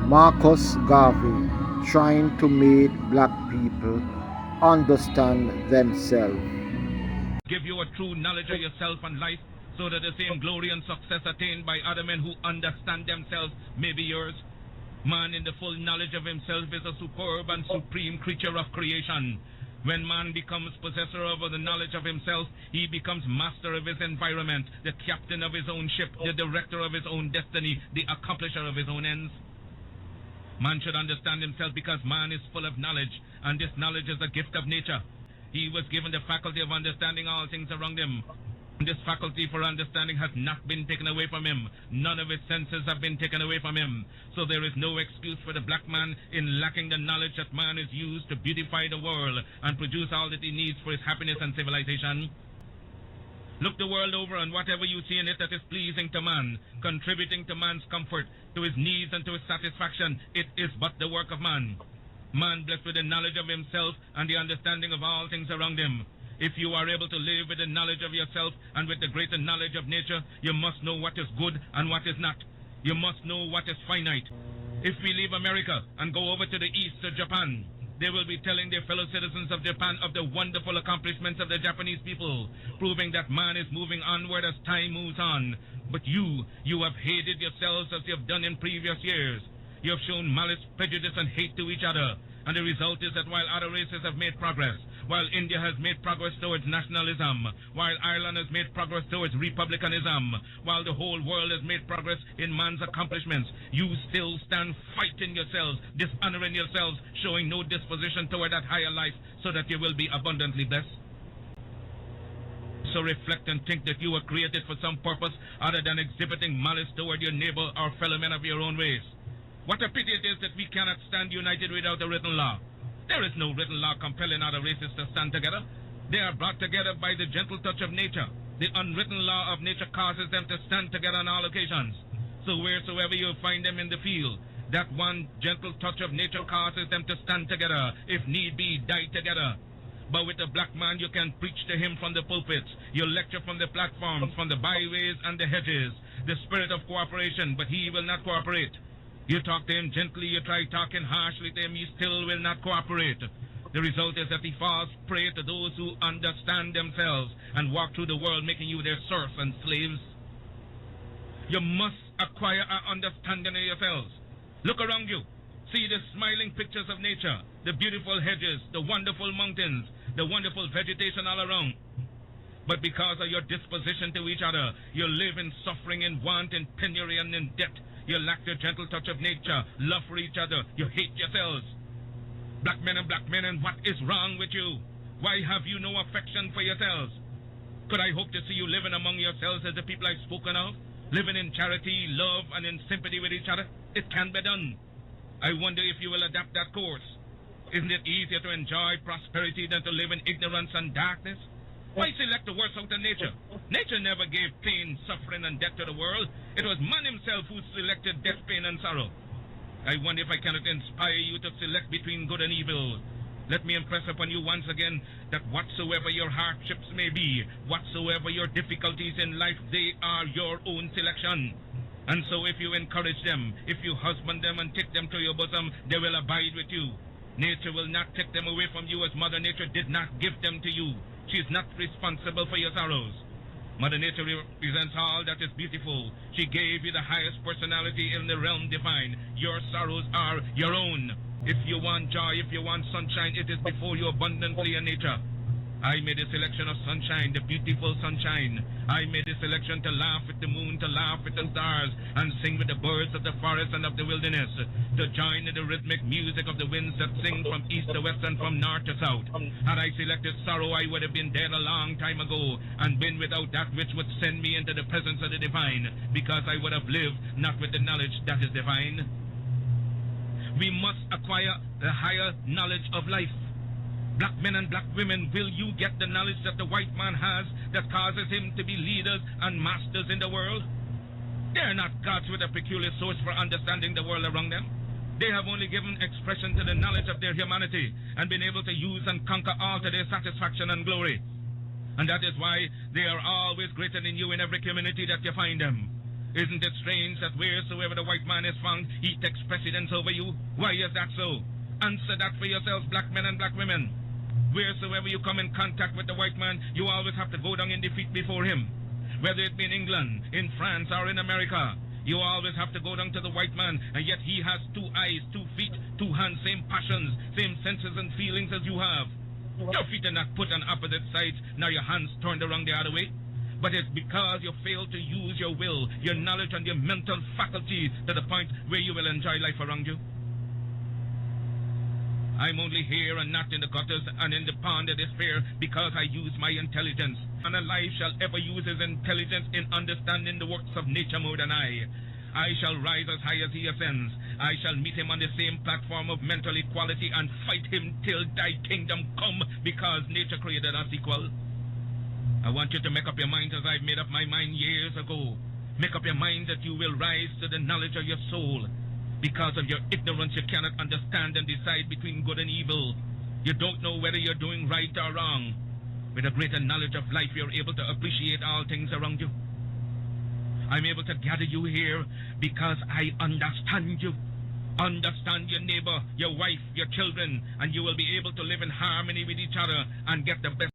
Marcus Garvey trying to make black people understand themselves. Give you a true knowledge of yourself and life, so that the same glory and success attained by other men who understand themselves may be yours. Man in the full knowledge of himself is a superb and supreme creature of creation. When man becomes possessor of the knowledge of himself, he becomes master of his environment, the captain of his own ship, the director of his own destiny, the accomplisher of his own ends. Man should understand himself because man is full of knowledge, and this knowledge is a gift of nature. He was given the faculty of understanding all things around him. This faculty for understanding has not been taken away from him. None of his senses have been taken away from him. So there is no excuse for the black man in lacking the knowledge that man is used to beautify the world and produce all that he needs for his happiness and civilization. Look the world over, and whatever you see in it that is pleasing to man, contributing to man's comfort, to his needs and to his satisfaction, it is but the work of man. Man blessed with the knowledge of himself and the understanding of all things around him. If you are able to live with the knowledge of yourself and with the greater knowledge of nature, you must know what is good and what is not. You must know what is finite. If we leave America and go over to the east to Japan, they will be telling their fellow citizens of Japan of the wonderful accomplishments of the Japanese people, proving that man is moving onward as time moves on. But you have hated yourselves as you have done in previous years. You have shown malice, prejudice, and hate to each other. And the result is that while other races have made progress, while India has made progress towards nationalism, while Ireland has made progress towards republicanism, while the whole world has made progress in man's accomplishments, you still stand fighting yourselves, dishonoring yourselves, showing no disposition toward that higher life so that you will be abundantly blessed. So reflect and think that you were created for some purpose other than exhibiting malice toward your neighbor or fellow men of your own race. What a pity it is that we cannot stand united without a written law. There is no written law compelling other races to stand together. They are brought together by the gentle touch of nature. The unwritten law of nature causes them to stand together on all occasions. So wheresoever you find them in the field, that one gentle touch of nature causes them to stand together, if need be, die together. But with the black man, you can preach to him from the pulpits. You lecture from the platforms, from the byways and the hedges. The spirit of cooperation, but he will not cooperate. You talk to him gently, you try talking harshly to him, he still will not cooperate. The result is that he falls prey to those who understand themselves and walk through the world making you their serfs and slaves. You must acquire an understanding of yourselves. Look around you. See the smiling pictures of nature, the beautiful hedges, the wonderful mountains, the wonderful vegetation all around. But because of your disposition to each other, you live in suffering, in want, in penury, and in debt. You lack the gentle touch of nature, love for each other. You hate yourselves. Black men, and what is wrong with you? Why have you no affection for yourselves? Could I hope to see you living among yourselves as the people I've spoken of? Living in charity, love, and in sympathy with each other? It can be done. I wonder if you will adapt that course. Isn't it easier to enjoy prosperity than to live in ignorance and darkness? Why select the worst out of nature? Nature never gave pain, suffering, and death to the world. It was man himself who selected death, pain, and sorrow. I wonder if I cannot inspire you to select between good and evil. Let me impress upon you once again that whatsoever your hardships may be, whatsoever your difficulties in life, they are your own selection. And so if you encourage them, if you husband them and take them to your bosom, they will abide with you. Nature will not take them away from you as Mother Nature did not give them to you. She is not responsible for your sorrows. Mother Nature represents all that is beautiful. She gave you the highest personality in the realm divine. Your sorrows are your own. If you want joy, if you want sunshine, it is before you abundantly in nature. I made a selection of sunshine, the beautiful sunshine. I made a selection to laugh with the moon, to laugh with the stars, and sing with the birds of the forest and of the wilderness, to join in the rhythmic music of the winds that sing from east to west and from north to south. Had I selected sorrow, I would have been dead a long time ago, and been without that which would send me into the presence of the divine, because I would have lived not with the knowledge that is divine. We must acquire the higher knowledge of life. Black men and black women, will you get the knowledge that the white man has that causes him to be leaders and masters in the world? They are not gods with a peculiar source for understanding the world around them. They have only given expression to the knowledge of their humanity and been able to use and conquer all to their satisfaction and glory. And that is why they are always greater than you in every community that you find them. Isn't it strange that wheresoever the white man is found, he takes precedence over you? Why is that so? Answer that for yourselves, black men and black women. Wheresoever you come in contact with the white man, you always have to go down in defeat before him. Whether it be in England, in France, or in America, you always have to go down to the white man, and yet he has 2 eyes, 2 feet, 2 hands, same passions, same senses and feelings as you have. Your feet are not put on opposite sides, nor your hands turned around the other way. But it's because you fail to use your will, your knowledge, and your mental faculties to the point where you will enjoy life around you. I'm only here and not in the gutters and in the pond of despair because I use my intelligence. And alive shall ever use his intelligence in understanding the works of nature more than I. I shall rise as high as he ascends. I shall meet him on the same platform of mental equality and fight him till thy kingdom come, because nature created us equal. I want you to make up your mind as I've made up my mind years ago. Make up your mind that you will rise to the knowledge of your soul. Because of your ignorance, you cannot understand and decide between good and evil. You don't know whether you're doing right or wrong. With a greater knowledge of life, you're able to appreciate all things around you. I'm able to gather you here because I understand you. Understand your neighbor, your wife, your children, and you will be able to live in harmony with each other and get the best